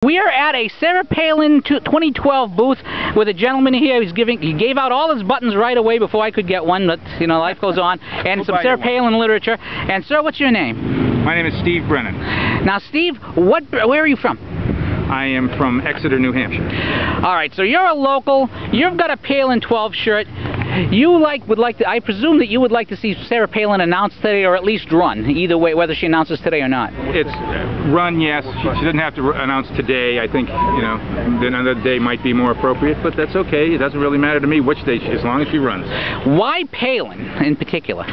We are at a Sarah Palin 2012 booth with a gentleman here. He gave out all his buttons right away before I could get one, but you know, life goes on. And some Sarah Palin literature. And sir, what's your name? My name is Steve Brennan. Now, Steve, where are you from? I am from Exeter, New Hampshire. All right, so you're a local. You've got a Palin 12 shirt. I presume that you would like to see Sarah Palin announce today, or at least run, either way, whether she announces today or not. It's run, yes. She doesn't have to announce today. I think, you know, another day might be more appropriate, but that's okay. It doesn't really matter to me which day, as long as she runs. Why Palin in particular?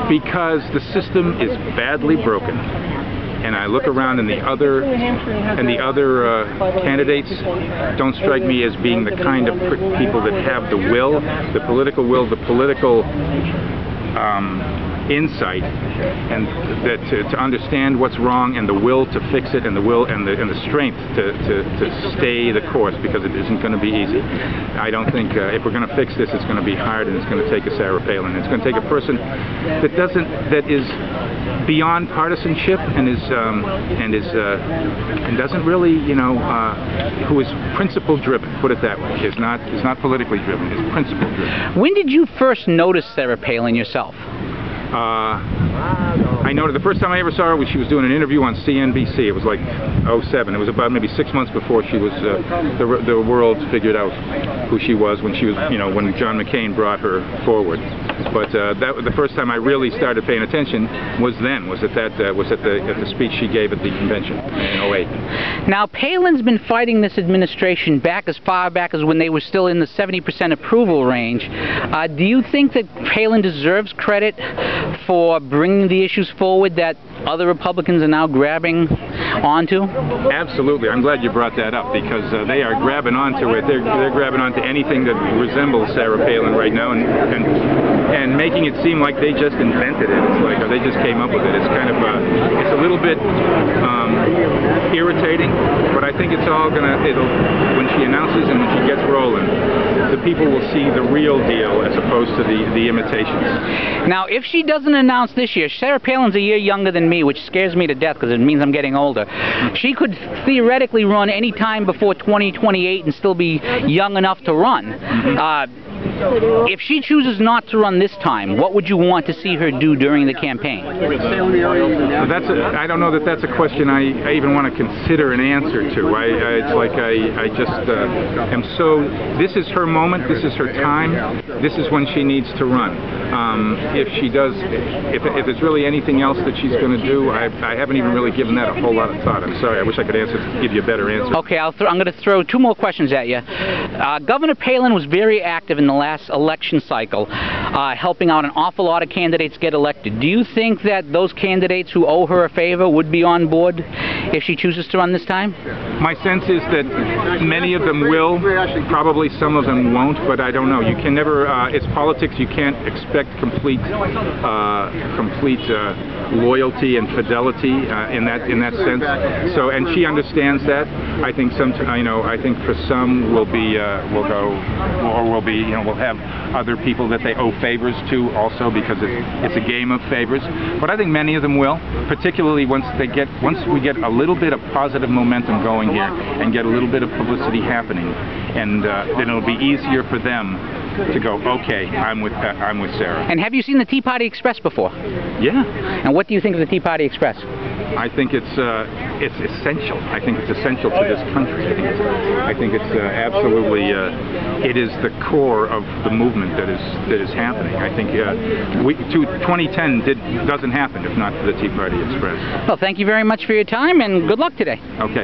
Because the system is badly broken. And I look around, and the other candidates don't strike me as being the kind of people that have the will, the political insight, and that to understand what's wrong, and the will to fix it, and the will and the strength to stay the course, because it isn't going to be easy. I don't think if we're going to fix this, it's going to be hard, and it's going to take a Sarah Palin. It's going to take a person that is beyond partisanship and doesn't really, you know, who is principle driven. Put it that way. Is not politically driven. Is principle driven. When did you first notice Sarah Palin yourself? I noticed the first time I ever saw her, she was doing an interview on CNBC. It was like '07. It was about maybe 6 months before she was the world figured out who she was, when she was, you know, when John McCain brought her forward. But the first time I really started paying attention was at the speech she gave at the convention in '08. Now, Palin's been fighting this administration back as far back as when they were still in the 70% approval range. Do you think that Palin deserves credit for bringing the issues forward that other Republicans are now grabbing onto? Absolutely. I'm glad you brought that up, because they are grabbing onto it. They're grabbing onto anything that resembles Sarah Palin right now, and making it seem like they just invented it. It's like they just came up with it. It's kind of it's a little bit irritating, but I think it's all when she announces and when she gets rolling, the people will see the real deal as opposed to the imitations. Now, if she doesn't announce this year, Sarah Palin's a year younger than me, which scares me to death because it means I'm getting older. She could theoretically run any time before 2028 and still be young enough to run. If she chooses not to run this time, what would you want to see her do during the campaign? I don't know that that's a question I even want to consider an answer to. It's like I just am so. This is her moment. This is her time. This is when she needs to run. If she does, if there's really anything else that she's going to do, I haven't even really given that a whole lot of thought. I'm sorry. I wish I could give you a better answer. Okay, I'm going to throw two more questions at you. Governor Palin was very active in the last election cycle, helping out an awful lot of candidates get elected. Do you think that those candidates who owe her a favor would be on board if she chooses to run this time? My sense is that many of them will. Probably some of them won't, but I don't know. You can never. It's politics. You can't expect complete loyalty and fidelity in that sense. So, and she understands that. I think I think for some will have other people that they owe favors to also, because it's a game of favors. But I think many of them will, particularly once we get a little bit of positive momentum going here and get a little bit of publicity happening, and then it'll be easier for them to go, okay, I'm with Sarah. And have you seen the Tea Party Express before? Yeah. And what do you think of the Tea Party Express? I think it's essential. I think it's essential to this country. I think it's absolutely. It is the core of the movement that is happening. I think 2010 doesn't happen if not for the Tea Party Express. Well, thank you very much for your time, and good luck today. Okay.